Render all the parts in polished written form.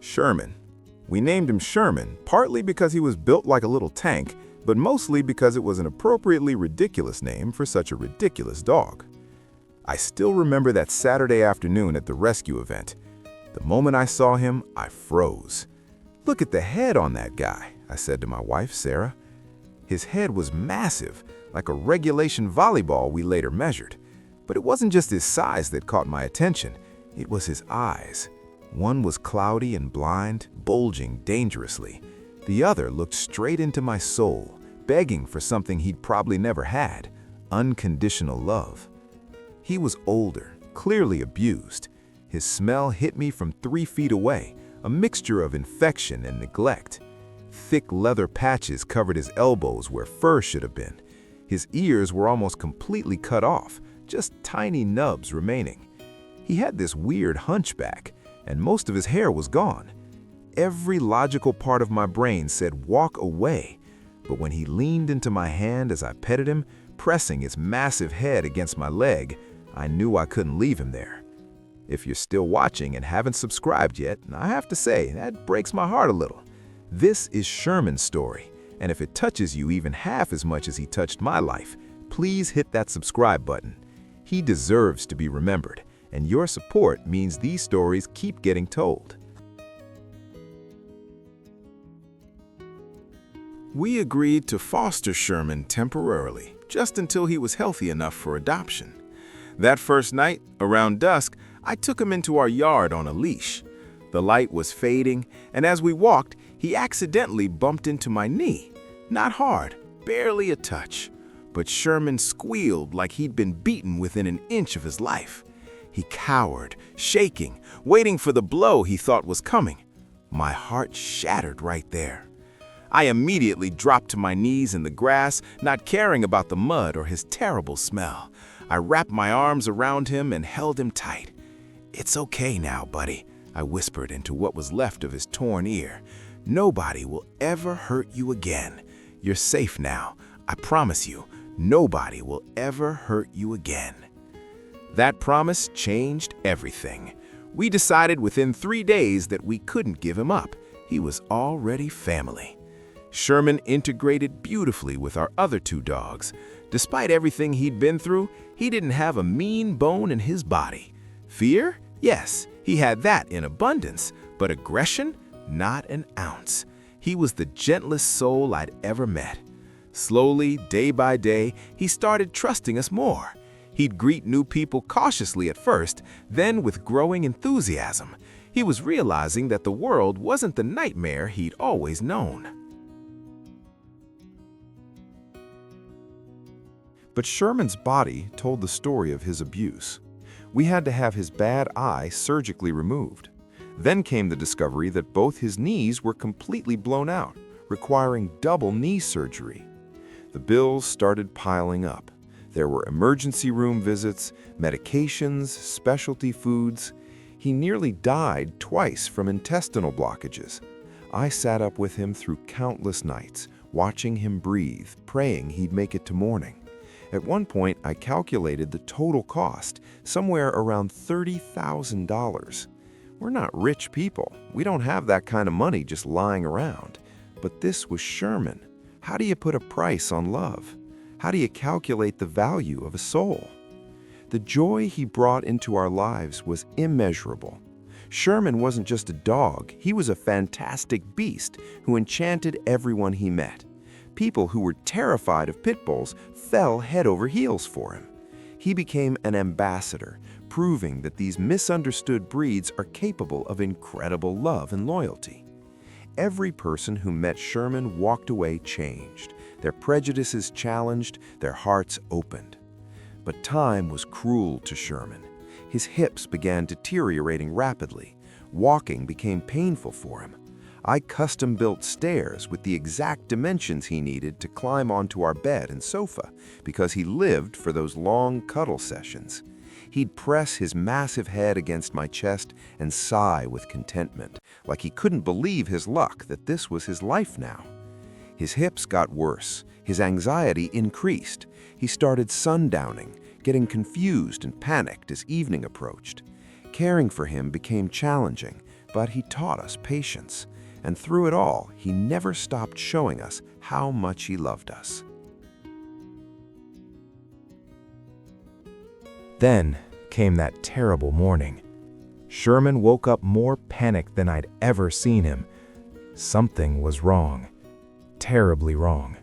Sherman. We named him Sherman partly because he was built like a little tank, but mostly because it was an appropriately ridiculous name for such a ridiculous dog. I still remember that Saturday afternoon at the rescue event. The moment I saw him, I froze. "Look at the head on that guy," I said to my wife, Sarah. His head was massive, like a regulation volleyball we later measured. But it wasn't just his size that caught my attention, it was his eyes. One was cloudy and blind, bulging dangerously. The other looked straight into my soul, begging for something he'd probably never had: unconditional love. He was older, clearly abused. His smell hit me from 3 feet away, a mixture of infection and neglect. Thick leather patches covered his elbows where fur should have been. His ears were almost completely cut off, just tiny nubs remaining. He had this weird hunchback, and most of his hair was gone. Every logical part of my brain said walk away, but when he leaned into my hand as I petted him, pressing his massive head against my leg, I knew I couldn't leave him there. If you're still watching and haven't subscribed yet, I have to say, that breaks my heart a little. This is Sherman's story, and if it touches you even half as much as he touched my life, please hit that subscribe button. He deserves to be remembered, and your support means these stories keep getting told. We agreed to foster Sherman temporarily, just until he was healthy enough for adoption. That first night, around dusk, I took him into our yard on a leash. The light was fading, and as we walked, he accidentally bumped into my knee. Not hard, barely a touch. But Sherman squealed like he'd been beaten within an inch of his life. He cowered, shaking, waiting for the blow he thought was coming. My heart shattered right there. I immediately dropped to my knees in the grass, not caring about the mud or his terrible smell. I wrapped my arms around him and held him tight. "It's okay now, buddy," I whispered into what was left of his torn ear. "Nobody will ever hurt you again. You're safe now. I promise you, nobody will ever hurt you again." That promise changed everything. We decided within 3 days that we couldn't give him up. He was already family. Sherman integrated beautifully with our other 2 dogs. Despite everything he'd been through, he didn't have a mean bone in his body. Fear? Yes, he had that in abundance, but aggression? Not an ounce. He was the gentlest soul I'd ever met. Slowly, day by day, he started trusting us more. He'd greet new people cautiously at first, then with growing enthusiasm. He was realizing that the world wasn't the nightmare he'd always known. But Sherman's body told the story of his abuse. We had to have his bad eye surgically removed. Then came the discovery that both his knees were completely blown out, requiring double knee surgery. The bills started piling up. There were emergency room visits, medications, specialty foods. He nearly died twice from intestinal blockages. I sat up with him through countless nights, watching him breathe, praying he'd make it to morning. At one point, I calculated the total cost, somewhere around $30,000. We're not rich people. We don't have that kind of money just lying around. But this was Sherman. How do you put a price on love? How do you calculate the value of a soul? The joy he brought into our lives was immeasurable. Sherman wasn't just a dog, he was a fantastic beast who enchanted everyone he met. People who were terrified of pit bulls fell head over heels for him. He became an ambassador, proving that these misunderstood breeds are capable of incredible love and loyalty. Every person who met Sherman walked away changed, their prejudices challenged, their hearts opened. But time was cruel to Sherman. His hips began deteriorating rapidly. Walking became painful for him. I custom-built stairs with the exact dimensions he needed to climb onto our bed and sofa because he lived for those long cuddle sessions. He'd press his massive head against my chest and sigh with contentment, like he couldn't believe his luck that this was his life now. His hips got worse. His anxiety increased. He started sundowning, getting confused and panicked as evening approached. Caring for him became challenging. but he taught us patience. And through it all, he never stopped showing us how much he loved us. Then came that terrible morning. Sherman woke up more panicked than I'd ever seen him. Something was wrong. Terribly wrong.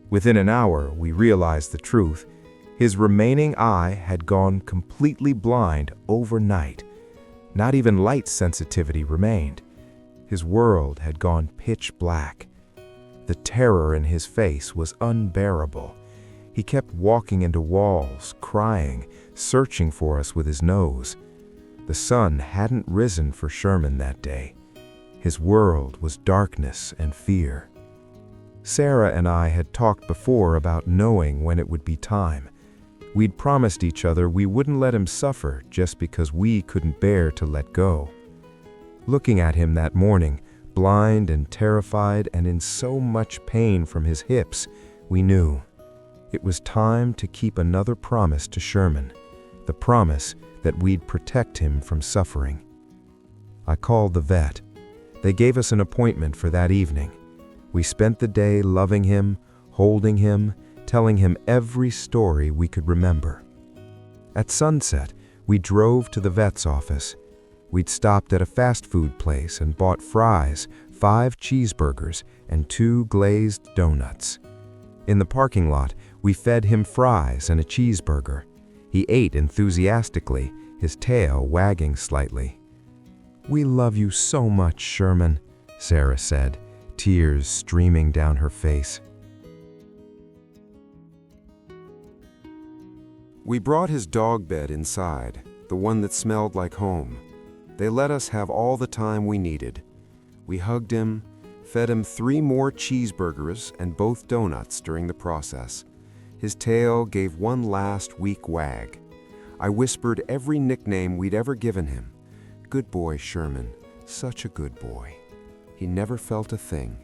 Within an hour, we realized the truth. His remaining eye had gone completely blind overnight. Not even light sensitivity remained. His world had gone pitch black. The terror in his face was unbearable. He kept walking into walls, crying, searching for us with his nose. The sun hadn't risen for Sherman that day. His world was darkness and fear. Sarah and I had talked before about knowing when it would be time. We'd promised each other we wouldn't let him suffer just because we couldn't bear to let go. Looking at him that morning, blind and terrified and in so much pain from his hips, we knew it was time to keep another promise to Sherman, the promise that we'd protect him from suffering. I called the vet. They gave us an appointment for that evening. We spent the day loving him, holding him, telling him every story we could remember. At sunset, we drove to the vet's office. We'd stopped at a fast food place and bought fries, 5 cheeseburgers, and 2 glazed donuts. In the parking lot, we fed him fries and a cheeseburger. He ate enthusiastically, his tail wagging slightly. "We love you so much, Sherman," Sarah said, tears streaming down her face. We brought his dog bed inside, the one that smelled like home. They let us have all the time we needed. We hugged him, fed him 3 more cheeseburgers and both donuts during the process. His tail gave one last weak wag. I whispered every nickname we'd ever given him. Good boy, Sherman, such a good boy. He never felt a thing.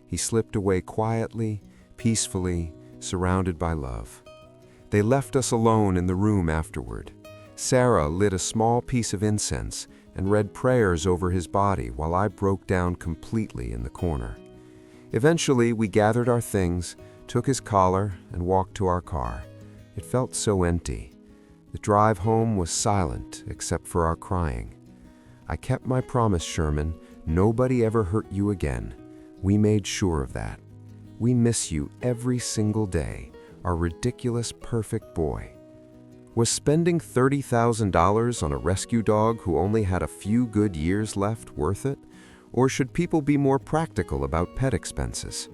He slipped away quietly, peacefully, surrounded by love. They left us alone in the room afterward. Sarah lit a small piece of incense and read prayers over his body while I broke down completely in the corner. Eventually, we gathered our things, took his collar, and walked to our car. It felt so empty. The drive home was silent except for our crying. I kept my promise, Sherman. Nobody ever hurt you again. We made sure of that. We miss you every single day, our ridiculous, perfect boy. Was spending $30,000 on a rescue dog who only had a few good years left worth it? Or should people be more practical about pet expenses?